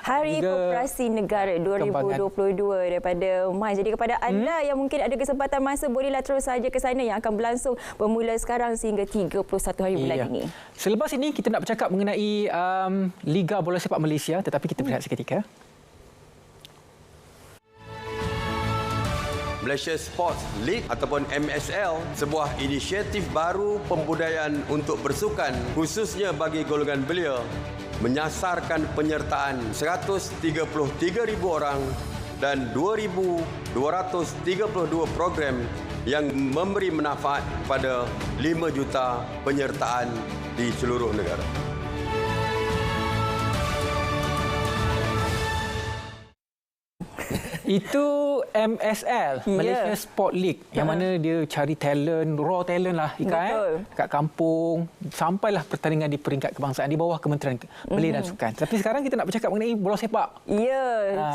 Hari Koperasi Negara 2022 daripada MAS. Jadi kepada anda yang mungkin ada kesempatan masa, bolehlah terus saja ke sana yang akan berlangsung bermula sekarang sehingga 31 hari bulan ini. Selepas ini kita nak bercakap mengenai Liga Bola Sepak Malaysia, tetapi kita berehat seketika. Malaysia Sports League ataupun MSL, sebuah inisiatif baru pembudayaan untuk bersukan khususnya bagi golongan belia, menyasarkan penyertaan 133,000 orang dan 2,232 program yang memberi manfaat kepada 5 juta penyertaan di seluruh negara. Itu MSL, Malaysia Sport League, yang mana dia cari talent, raw talent lah, Ika, kat kampung, sampailah pertandingan di peringkat kebangsaan di bawah Kementerian Belia dan Sukan. Tapi sekarang kita nak bercakap mengenai bola sepak.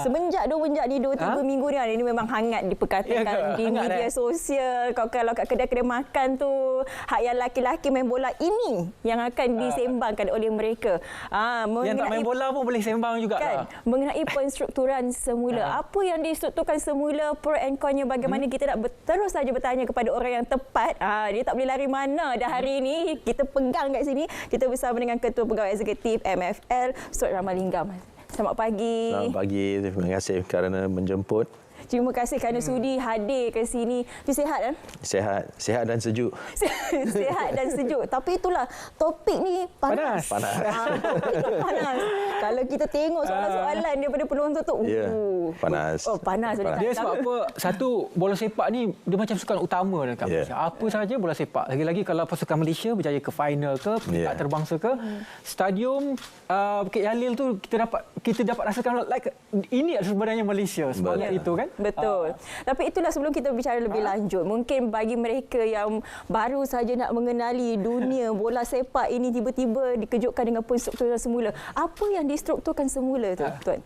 Semenjak ni 2-3 minggu ni, ini memang hangat diperkatakan di media sosial. Kalau kat kedai-kedai makan tu, hak yang laki-laki main bola ini yang akan disembangkan oleh mereka. Yang tak main bola pun boleh sembang juga kan? Mengenai penstrukturan semula, apa yang distrukturkan semula, pro and con-nya bagaimana, kita nak terus saja bertanya kepada orang yang tepat. Dia tak boleh lari mana dah hari ini. Kita pegang kat sini. Kita bersama dengan Ketua Pegawai Eksekutif MFL, Sot Ramalinggam. Selamat pagi. Selamat pagi. Terima kasih kerana menjemput. Terima kasih kerana sudi hadir ke sini. Tu sihat kan? Sihat dan sejuk. Sihat dan sejuk. Tapi itulah, topik ni panas. Panas. Kalau kita tengok soalan-soalan daripada penonton tu, panas. Panas. Dia sebab apa? Satu, bola sepak ni dia macam sukan utama dekat Malaysia. Apa sahaja bola sepak. Lagi-lagi kalau pasukan Malaysia berjaya ke final ke, peringkat terbangsa ke, stadium Bukit Jalil tu kita dapat rasakan like ini sebenarnya Malaysia semangat itu kan. Betul. Tapi itulah, sebelum kita berbicara lebih lanjut, mungkin bagi mereka yang baru saja nak mengenali dunia bola sepak ini, tiba-tiba dikejutkan dengan penstrukturan semula. Apa yang distrukturkan semula tu, Tuan?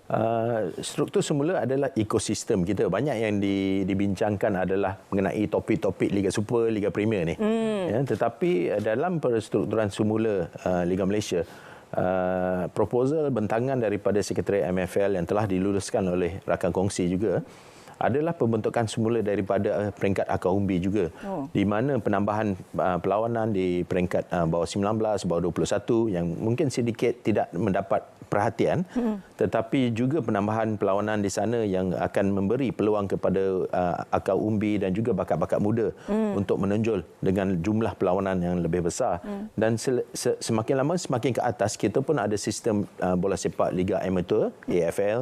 Struktur semula adalah ekosistem kita. Banyak yang dibincangkan adalah mengenai topik-topik Liga Super, Liga Premier ni. Tetapi dalam perstrukturan semula Liga Malaysia, proposal bentangan daripada Sekretariat MFL yang telah diluluskan oleh rakan kongsi juga adalah pembentukan semula daripada peringkat akar umbi juga, di mana penambahan perlawanan di peringkat bawah 19, bawah 21 yang mungkin sedikit tidak mendapat perhatian, tetapi juga penambahan perlawanan di sana yang akan memberi peluang kepada akar umbi dan juga bakat-bakat muda untuk menonjol dengan jumlah perlawanan yang lebih besar. Dan semakin lama semakin ke atas, kita pun ada sistem bola sepak Liga Amateur, AFL,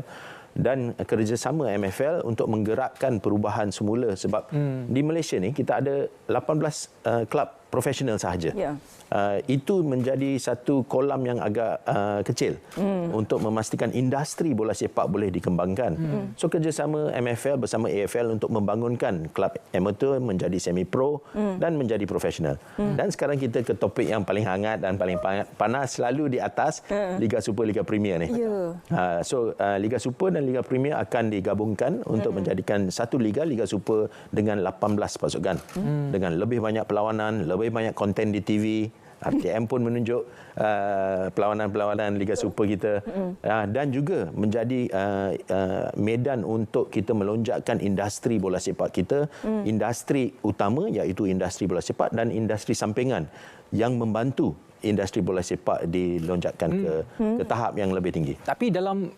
dan kerjasama MFL untuk menggerakkan perubahan semula, sebab di Malaysia ni kita ada 18 kelab profesional sahaja. Itu menjadi satu kolam yang agak kecil untuk memastikan industri bola sepak boleh dikembangkan. So kerjasama MFL bersama AFL untuk membangunkan kelab amateur menjadi semi pro dan menjadi profesional. Dan sekarang kita ke topik yang paling hangat dan paling panas, selalu di atas, Liga Super, Liga Premier ni. So Liga Super dan Liga Premier akan digabungkan untuk menjadikan satu liga, Liga Super, dengan 18 pasukan, dengan lebih banyak perlawanan, lebih banyak konten di TV. RTM pun menunjuk perlawanan-perlawanan Liga Super kita, dan juga menjadi medan untuk kita melonjakkan industri bola sepak kita, industri utama iaitu industri bola sepak dan industri sampingan yang membantu industri bola sepak dilonjakkan ke tahap yang lebih tinggi. Tapi dalam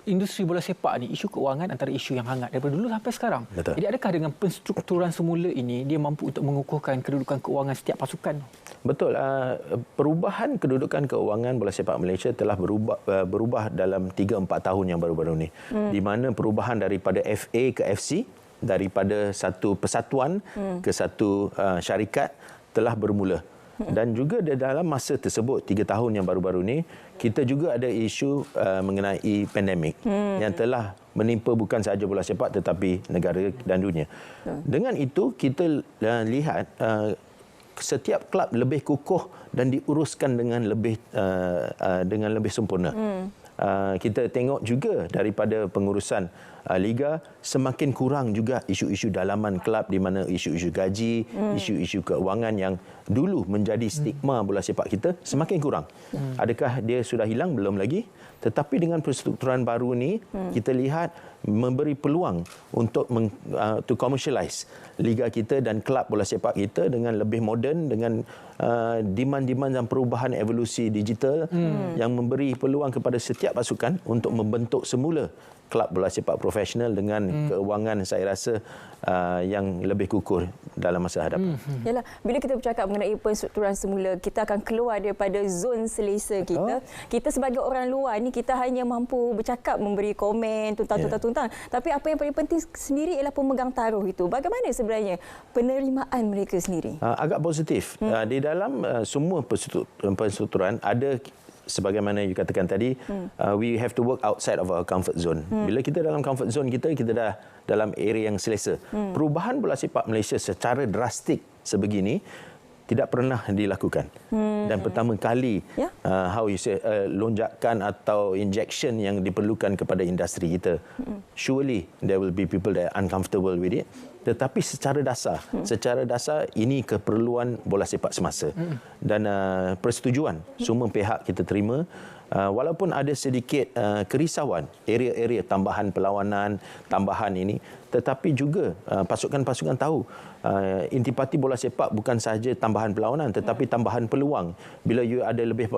industri bola sepak ni, isu keuangan antara isu yang hangat daripada dulu sampai sekarang. Betul. Jadi adakah dengan penstrukturan semula ini dia mampu untuk mengukuhkan kedudukan keuangan setiap pasukan? Betul. Perubahan kedudukan keuangan bola sepak Malaysia telah berubah dalam 3-4 tahun yang baru-baru ini. Di mana perubahan daripada FA ke FC, daripada satu persatuan ke satu syarikat telah bermula. Dan juga dalam masa tersebut, 3 tahun yang baru-baru ini, kita juga ada isu mengenai pandemik yang telah menimpa bukan sahaja bola sepak tetapi negara dan dunia. Dengan itu, kita lihat setiap kelab lebih kukuh dan diuruskan dengan lebih sempurna. kita tengok juga daripada pengurusan Liga, semakin kurang juga isu-isu dalaman kelab di mana isu-isu gaji, isu-isu keuangan yang dulu menjadi stigma bola sepak kita semakin kurang. Adakah dia sudah hilang? Belum lagi. Tetapi dengan perstrukturan baru ni, kita lihat memberi peluang untuk to commercialize liga kita dan kelab bola sepak kita dengan lebih moden, dengan demand-demand dan perubahan evolusi digital yang memberi peluang kepada setiap pasukan untuk membentuk semula kelab bola sepak profesional dengan keuangan saya rasa yang lebih kukuh dalam masa hadapan. Yalah, bila kita bercakap mengenai penstrukturan semula, kita akan keluar daripada zon selesa kita. Kita sebagai orang luar ni, kita hanya mampu bercakap, memberi komen, tuntang. Tapi apa yang paling penting sendiri ialah pemegang taruh itu. Bagaimana sebenarnya penerimaan mereka sendiri? Agak positif. Di dalam semua penstrukturan ada, sebagaimana you katakan tadi, we have to work outside of our comfort zone. Bila kita dalam comfort zone kita dah dalam area yang selesa. Perubahan bola sepak Malaysia secara drastik sebegini tidak pernah dilakukan. Dan pertama kali lonjakan atau injection yang diperlukan kepada industri kita. Surely there will be people that are uncomfortable with it. Tetapi secara dasar ini keperluan bola sepak semasa. Dan persetujuan semua pihak kita terima. Walaupun ada sedikit kerisauan area-area tambahan perlawanan, tambahan ini, tetapi juga pasukan-pasukan tahu intipati bola sepak bukan sahaja tambahan perlawanan tetapi tambahan peluang. Bila you ada lebih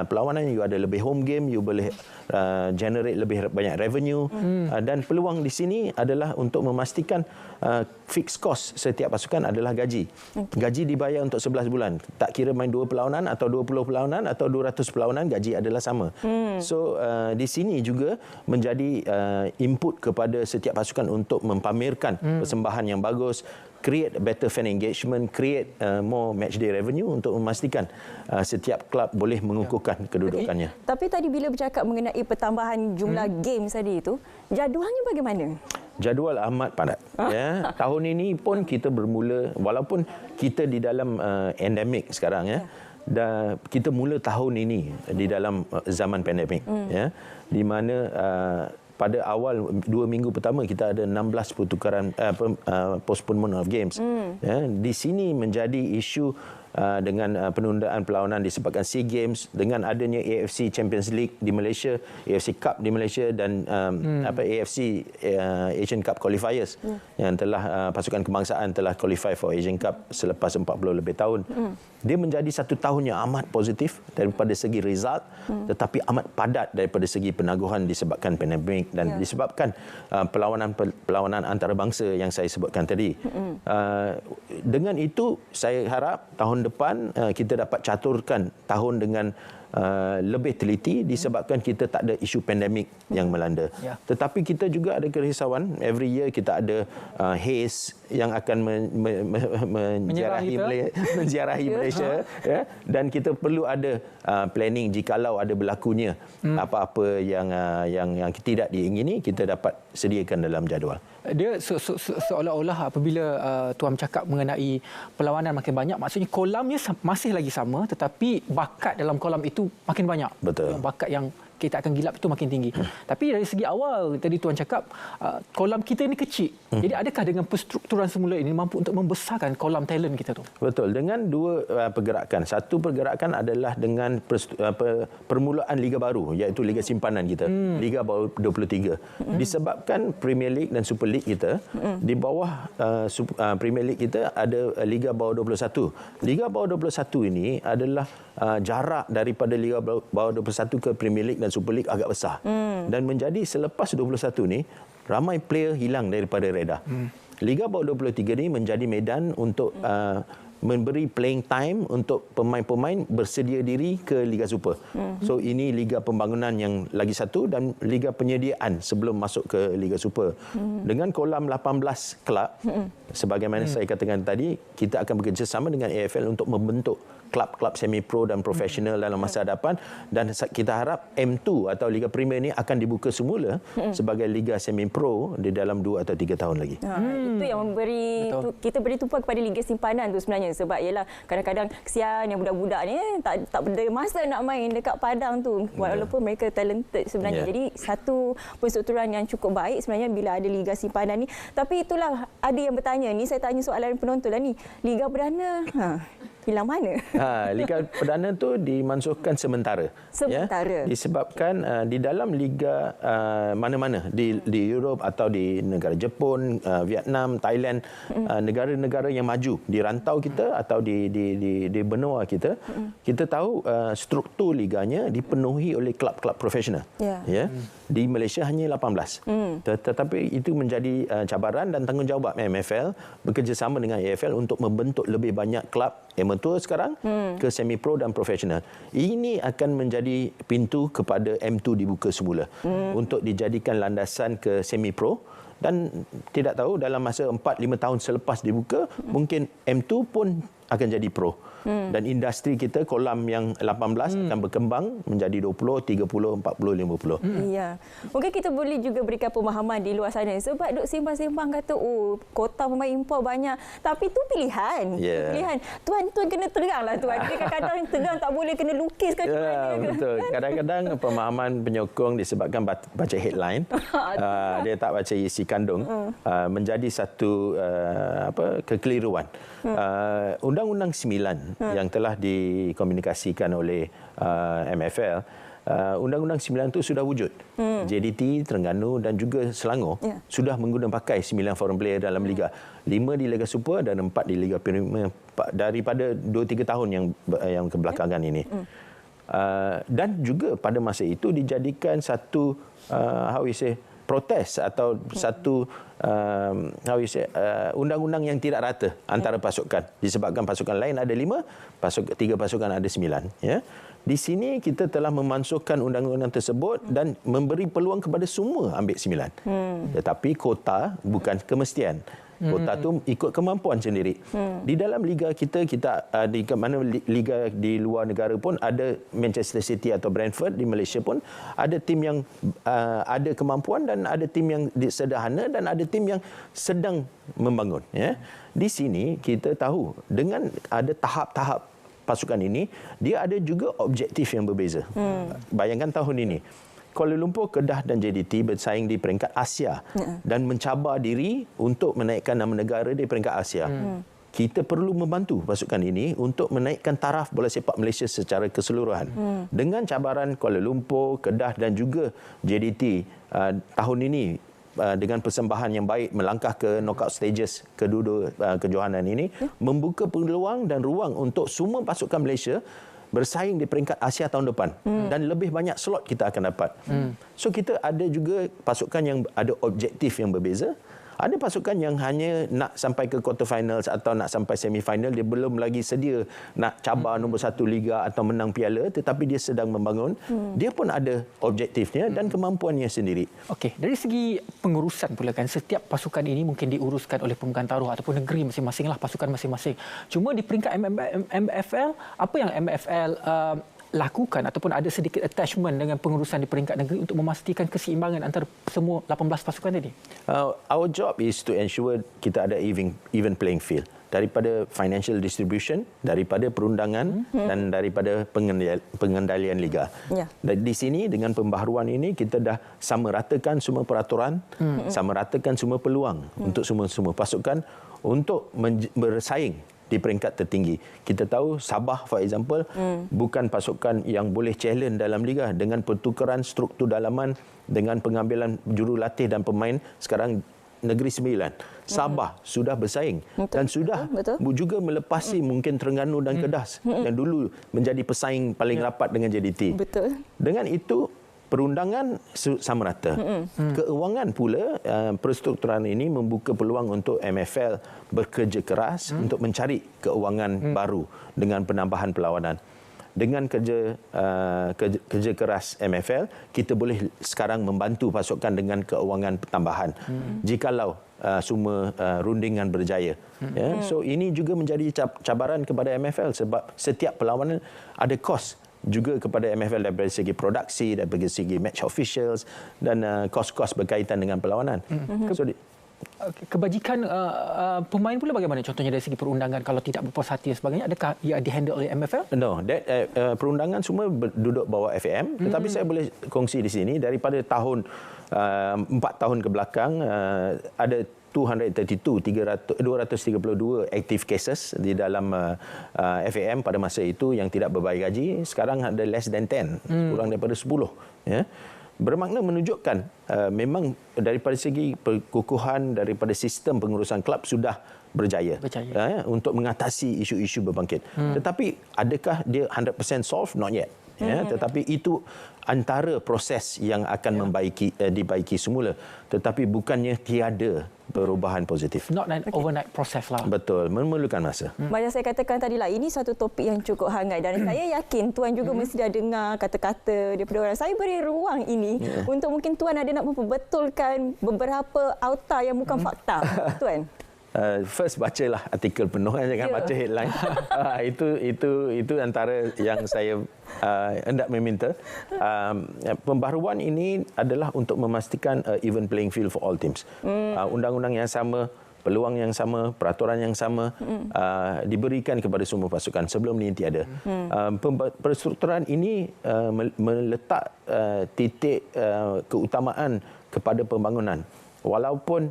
perlawanan, you ada lebih home game, you boleh generate lebih banyak revenue. Dan peluang di sini adalah untuk memastikan fixed cost setiap pasukan adalah gaji. Gaji dibayar untuk 11 bulan. Tak kira main 2 perlawanan atau 20 perlawanan atau 200 perlawanan, gaji adalah sama. So di sini juga menjadi input kepada setiap pasukan untuk mempamerkan persembahan yang bagus, create better fan engagement, create more match day revenue untuk memastikan setiap klub boleh mengukuhkan kedudukannya. Tapi tadi bila bercakap mengenai pertambahan jumlah games tadi itu, jadualnya bagaimana? Jadual amat padat. Ya. Tahun ini pun kita bermula, walaupun kita di dalam endemik sekarang, dan kita mula tahun ini di dalam zaman pandemik, di mana pada awal 2 minggu pertama kita ada 16 pertukaran postponement of games. Di sini menjadi isu dengan penundaan perlawanan disebabkan SEA Games, dengan adanya AFC Champions League di Malaysia, AFC Cup di Malaysia dan AFC Asian Cup Qualifiers yang telah pasukan kebangsaan telah qualify for Asian Cup selepas 40 lebih tahun. Dia menjadi satu tahun yang amat positif daripada segi result, tetapi amat padat daripada segi penaguhan disebabkan pandemik dan disebabkan perlawanan antarabangsa yang saya sebutkan tadi. Dengan itu saya harap tahun depan kita dapat caturkan tahun dengan lebih teliti disebabkan kita tak ada isu pandemik yang melanda. Tetapi kita juga ada kerisauan. Every year kita ada haze yang akan menziarahi Malaysia. Dan kita perlu ada planning jikalau ada berlakunya apa-apa yang tidak diingini, kita dapat sediakan dalam jadual. Dia seolah-olah apabila Tuan bercakap mengenai perlawanan makin banyak, maksudnya kolamnya masih lagi sama tetapi bakat dalam kolam itu makin banyak. Betul. Bakat yang kita akan gilap itu makin tinggi. Tapi dari segi awal tadi Tuan cakap kolam kita ini kecil. Jadi adakah dengan perstrukturan semula ini mampu untuk membesarkan kolam talent kita tu? Betul. Dengan dua pergerakan. Satu pergerakan adalah dengan permulaan Liga baru, iaitu Liga Simpanan kita. Liga bawah 23. Disebabkan Premier League dan Super League kita, di bawah Premier League kita ada Liga bawah 21. Liga bawah 21 ini adalah jarak daripada Liga bawah 21 ke Premier League dan Super League agak besar. Dan menjadi selepas 21 ni, ramai player hilang daripada radar. Liga bawah 23 ni menjadi medan untuk memberi playing time untuk pemain-pemain bersedia diri ke Liga Super. So ini Liga Pembangunan yang lagi satu dan Liga Penyediaan sebelum masuk ke Liga Super. Dengan kolam 18 kelab, sebagaimana saya katakan tadi, kita akan bekerjasama dengan AFL untuk membentuk klub-klub semi-pro dan profesional dalam masa hadapan, dan kita harap M2 atau Liga Premier ini akan dibuka semula sebagai liga semi-pro di dalam 2 atau 3 tahun lagi. Itu yang memberi kita beri tumpuan kepada liga simpanan tu sebenarnya, sebab ialah kadang-kadang kesian yang budak-budak ni tak ada masa nak main dekat padang tu walaupun mereka talented sebenarnya. Jadi satu perstrukturan yang cukup baik sebenarnya bila ada liga simpanan ni. Tapi itulah ada yang bertanya ni, saya tanya soalan penonton lah ni, Liga Perdana hilang mana? Liga Perdana tu dimansuhkan sementara. Sementara. Disebabkan di dalam liga mana-mana di Europe atau di negara Jepun, Vietnam, Thailand, negara-negara yang maju di rantau kita atau di benua kita, kita tahu struktur liganya dipenuhi oleh klub-klub profesional. Di Malaysia hanya 18. Tetapi itu menjadi cabaran dan tanggungjawab MFL bekerjasama dengan AFL untuk membentuk lebih banyak klub amatur sekarang ke semi-pro dan profesional. Ini akan menjadi pintu kepada M2 dibuka semula untuk dijadikan landasan ke semi-pro, dan tidak tahu dalam masa 4-5 tahun selepas dibuka mungkin M2 pun akan jadi pro. Dan industri kita kolam yang 18 akan berkembang menjadi 20, 30, 40, 50. Ya. Mungkin kita boleh juga berikan pemahaman di luar sana, sebab duk sembang-sembang kata kota pemain impor banyak, tapi tu pilihan. Pilihan. Tuan kena teranglah tuan. Kadang-kadang terang tak boleh kena lukis kan. Betul. Kadang-kadang pemahaman penyokong disebabkan baca headline. Dia tak baca isi kandung. Menjadi satu kekeliruan. Undang-Undang 9 yang telah dikomunikasikan oleh MFL, Undang-Undang 9 itu sudah wujud. JDT, Terengganu dan juga Selangor sudah menggunakan pakai 9 foreign player dalam liga. 5 di Liga Super dan 4 di Liga Premier daripada 2-3 tahun yang kebelakangan ini. Dan juga pada masa itu dijadikan satu protes atau satu undang-undang yang tidak rata antara pasukan, disebabkan pasukan lain ada 5, 3 pasukan ada 9. Di sini kita telah memansuhkan undang-undang tersebut dan memberi peluang kepada semua ambil 9. Tetapi kota bukan kemestian. Kota tu ikut kemampuan sendiri. Di dalam liga kita di mana liga di luar negara pun ada Manchester City atau Brentford, di Malaysia pun ada tim yang ada kemampuan dan ada tim yang sederhana dan ada tim yang sedang membangun. Di sini kita tahu dengan ada tahap-tahap pasukan ini, dia ada juga objektif yang berbeza. Bayangkan tahun ini Kuala Lumpur, Kedah dan JDT bersaing di peringkat Asia dan mencabar diri untuk menaikkan nama negara di peringkat Asia. Kita perlu membantu pasukan ini untuk menaikkan taraf bola sepak Malaysia secara keseluruhan. Dengan cabaran Kuala Lumpur, Kedah dan juga JDT tahun ini dengan persembahan yang baik melangkah ke knockout stages kedua kejohanan ini, membuka peluang dan ruang untuk semua pasukan Malaysia bersaing di peringkat Asia tahun depan dan lebih banyak slot kita akan dapat. So kita ada juga pasukan yang ada objektif yang berbeza. Ada pasukan yang hanya nak sampai ke quarter finals atau nak sampai semi final, dia belum lagi sedia nak cabar nombor 1 liga atau menang piala, tetapi dia sedang membangun. Dia pun ada objektifnya dan kemampuannya sendiri. Okey, dari segi pengurusan pula kan, setiap pasukan ini mungkin diuruskan oleh pemegang taruh ataupun negeri masing-masing lah, pasukan masing-masing. Cuma di peringkat MFL, apa yang MFL lakukan ataupun ada sedikit attachment dengan pengurusan di peringkat negeri untuk memastikan keseimbangan antara semua 18 pasukan tadi? Our job is to ensure kita ada even playing field. Daripada financial distribution, daripada perundangan dan daripada pengendalian liga. Dan di sini dengan pembaharuan ini kita dah sama ratakan semua peraturan, sama ratakan semua peluang untuk semua pasukan untuk bersaing di peringkat tertinggi. Kita tahu Sabah, for example, bukan pasukan yang boleh challenge dalam liga. Dengan pertukaran struktur dalaman, dengan pengambilan jurulatih dan pemain, sekarang Negeri Sembilan, Sabah sudah bersaing dan sudah juga melepasi mungkin Terengganu dan Kedah yang dulu menjadi pesaing paling rapat dengan JDT. Dengan itu perundangan sama rata. Keuangan pula, perstrukturan ini membuka peluang untuk MFL bekerja keras untuk mencari keuangan baru dengan penambahan perlawanan. Dengan kerja keras MFL, kita boleh sekarang membantu pasukan dengan keuangan tambahan. Jikalau semua rundingan berjaya. Ya. So ini juga menjadi cabaran kepada MFL sebab setiap perlawanan ada kos juga kepada MFL dari segi produksi, dari segi match officials dan kos-kos berkaitan dengan perlawanan. So, kebajikan pemain pula bagaimana? Contohnya dari segi perundangan, kalau tidak berpuas hati dan sebagainya, adakah ia dihandle oleh MFL? No, perundangan semua duduk bawah FAM. Tetapi saya boleh kongsi di sini daripada tahun 4 tahun ke belakang ada 232 active cases di dalam FAM pada masa itu yang tidak berbayar gaji. Sekarang ada less than 10, kurang daripada 10. Ya. Bermakna menunjukkan memang daripada segi perkukuhan daripada sistem pengurusan kelab sudah berjaya. Untuk mengatasi isu-isu berbangkit. Tetapi adakah dia 100% solve? Not yet. Ya, tetapi itu antara proses yang akan dibaiki semula, tetapi bukannya tiada perubahan positif. Not an overnight process lah. Betul, memerlukan masa. Macam saya katakan tadi lah, ini satu topik yang cukup hangat dan saya yakin Tuan juga mesti dah dengar kata-kata daripada orang. Saya beri ruang ini untuk mungkin Tuan ada nak memperbetulkan beberapa auta yang bukan fakta. Tuan? First bacalah artikel penuh, jangan baca headline. Itu antara yang saya hendak meminta. Pembaharuan ini adalah untuk memastikan even playing field for all teams. Undang-undang yang sama, peluang yang sama, peraturan yang sama diberikan kepada semua pasukan. Sebelum ini tiada. Perstrukturan ini meletak titik keutamaan kepada pembangunan. Walaupun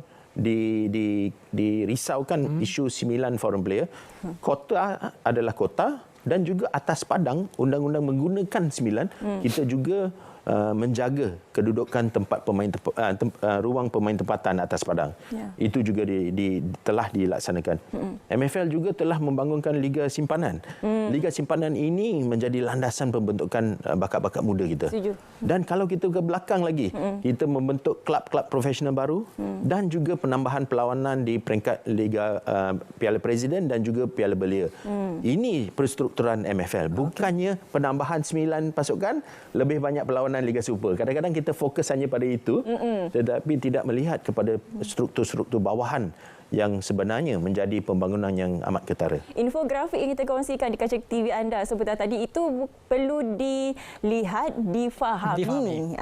dirisaukan isu 9 foreign player, kota adalah kota dan juga atas padang undang-undang menggunakan 9, kita juga menjaga kedudukan tempat ruang pemain tempatan atas padang. Itu juga telah dilaksanakan. MFL juga telah membangunkan Liga Simpanan. Liga Simpanan ini menjadi landasan pembentukan bakat-bakat muda kita. Setuju. Dan kalau kita ke belakang lagi, kita membentuk klub-klub profesional baru dan juga penambahan perlawanan di peringkat Liga Piala Presiden dan juga Piala Belia. Ini perstrukturan MFL. Bukannya penambahan 9 pasukan, lebih banyak perlawanan Liga Super. Kadang-kadang kita fokus hanya pada itu, tetapi tidak melihat kepada struktur-struktur bawahan yang sebenarnya menjadi pembangunan yang amat ketara. Infografik yang kita kongsikan di kaca TV anda sebentar tadi itu perlu dilihat, difahami.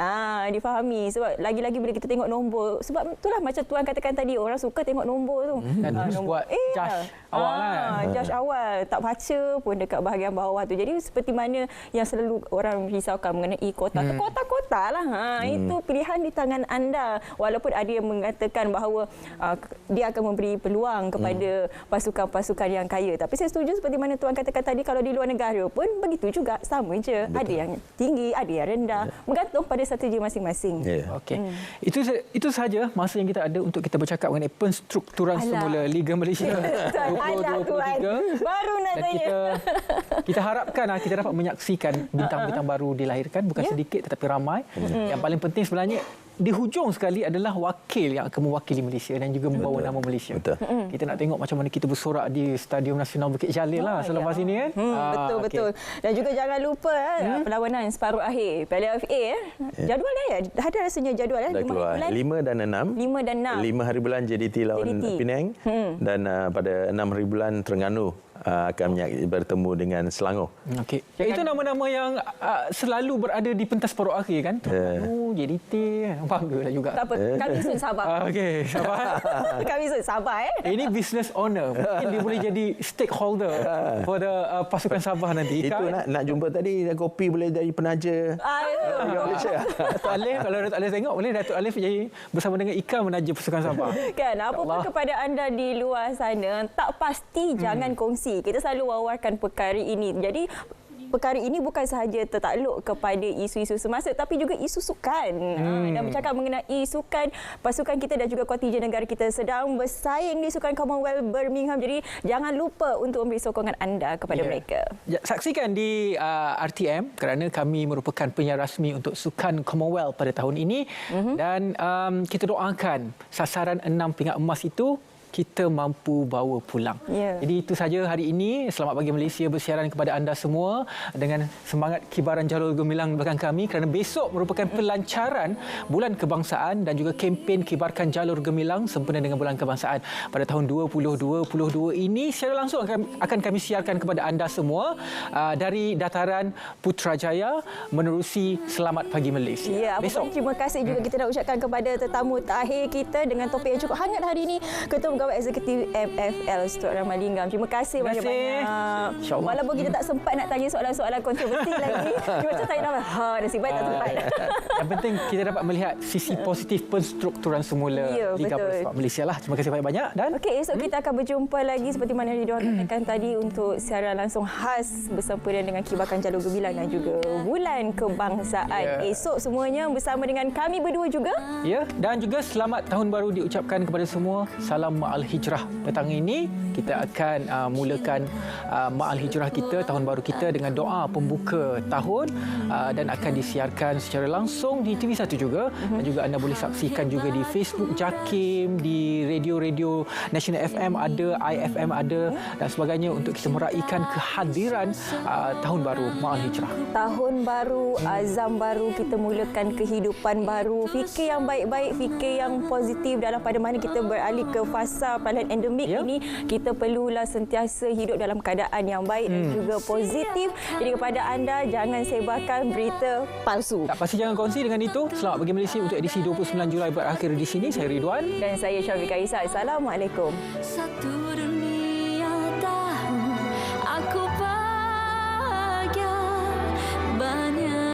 Difahami. Sebab lagi-lagi bila kita tengok nombor, sebab itulah macam Tuan katakan tadi, orang suka tengok nombor tu. Dan buat judge awal lah. Judge awal. Tak baca pun dekat bahagian bawah tu. Jadi seperti mana yang selalu orang risaukan mengenai kota. Kota-kota lah. Itu pilihan di tangan anda. Walaupun ada yang mengatakan bahawa dia akan memberi peluang kepada pasukan-pasukan yang kaya. Tapi saya setuju seperti mana Tuan katakan tadi, kalau di luar negara pun begitu juga, sama je. Betul. Ada yang tinggi, ada yang rendah. Bergantung pada strategi masing-masing. Okey. Itu sahaja masa yang kita ada untuk kita bercakap mengenai penstrukturan semula Liga Malaysia 2023. Baru nak tanya. Kita harapkan kita dapat menyaksikan bintang-bintang baru dilahirkan, bukan sedikit tetapi ramai. Yang paling penting sebenarnya di hujung sekali adalah wakil yang akan mewakili Malaysia dan juga membawa nama Malaysia. Kita nak tengok macam mana kita bersorak di Stadium Nasional Bukit Jalil lah selepas ini kan. Betul. Dan juga jangan lupa perlawanan separuh akhir Piala FA. Jadual ya? Ada rasanya jadual ya? Dah keluar 5 dan 6. 5 dan 6. 5 hari bulan JDT lawan Penang dan pada 6 hari bulan Terengganu akan bertemu dengan Selangor. Okey. Itu nama-nama yang selalu berada di pentas separuh akhir kan? JDT, banggalah juga. Tak apa, kami sun sabar. Okey, sabar. Kami sun sabar Ini business owner. Mungkin dia boleh jadi stakeholder pada pasukan Sabah nanti. Itu nak jumpa tadi, kopi boleh jadi penaja. Datuk Alif, kalau Datuk Alif tengok, boleh Datuk Alif jadi bersama dengan Ika menaja pasukan Sabah. Kan, apa pun kepada anda di luar sana, tak pasti jangan kongsi. Kita selalu wawarkan perkara ini. Jadi perkara ini bukan sahaja tertakluk kepada isu-isu semasa tapi juga isu sukan. Dan bercakap mengenai sukan, pasukan kita dan juga kontijen negara kita sedang bersaing di Sukan Commonwealth Birmingham. Jadi jangan lupa untuk memberi sokongan anda kepada mereka. Saksikan di RTM kerana kami merupakan penyiar rasmi untuk Sukan Commonwealth pada tahun ini. Dan kita doakan sasaran 6 pingat emas itu kita mampu bawa pulang. Jadi itu saja hari ini. Selamat Pagi Malaysia bersiaran kepada anda semua dengan semangat kibaran jalur gemilang belakang kami, kerana besok merupakan pelancaran Bulan Kebangsaan dan juga kempen kibarkan jalur gemilang sempena dengan Bulan Kebangsaan pada tahun 2022 ini. Secara langsung akan kami siarkan kepada anda semua dari dataran Putrajaya menerusi Selamat Pagi Malaysia. Ya, besok. Terima kasih juga kita nak ucapkan kepada tetamu terakhir kita dengan topik yang cukup hangat hari ini, Ketua Pegawai Eksekutif MFL Stuart Ramalingam. Terima kasih banyak-banyak. Walaupun kita tak sempat nak tanya soalan-soalan kontroversi lagi. Cuma saya nak nasib baik tak sempat. Yang penting kita dapat melihat sisi positif penstrukturan semula Liga Bola Sepak Malaysia lah. Terima kasih banyak-banyak. Dan esok kita akan berjumpa lagi seperti mana Ridwan katakan tadi untuk siaran langsung khas bersempena dengan kibarkan jalur gemilang dan juga Bulan Kebangsaan. Esok semuanya bersama dengan kami berdua juga. Dan juga selamat tahun baru diucapkan kepada semua. Salam Ma'al Hijrah. Petang ini kita akan mulakan Ma'al Hijrah kita, tahun baru kita, dengan doa pembuka tahun dan akan disiarkan secara langsung di TV1 juga. Dan juga anda boleh saksikan juga di Facebook JAKIM, di radio-radio National FM ada, IFM ada dan sebagainya untuk kita meraihkan kehadiran tahun baru Ma'al Hijrah. Tahun baru, azam baru, kita mulakan kehidupan baru, fikir yang baik-baik, fikir yang positif dalam pada mana kita beralih ke fasa pandemik endemik ini. Kita perlulah sentiasa hidup dalam keadaan yang baik dan juga positif. Jadi kepada anda, jangan sebarkan berita palsu. Pasti jangan kongsi dengan itu. Selamat Pagi Malaysia untuk edisi 29 Julai berakhir di sini. Saya Ridwan dan saya Syafiqah Isa. Assalamualaikum.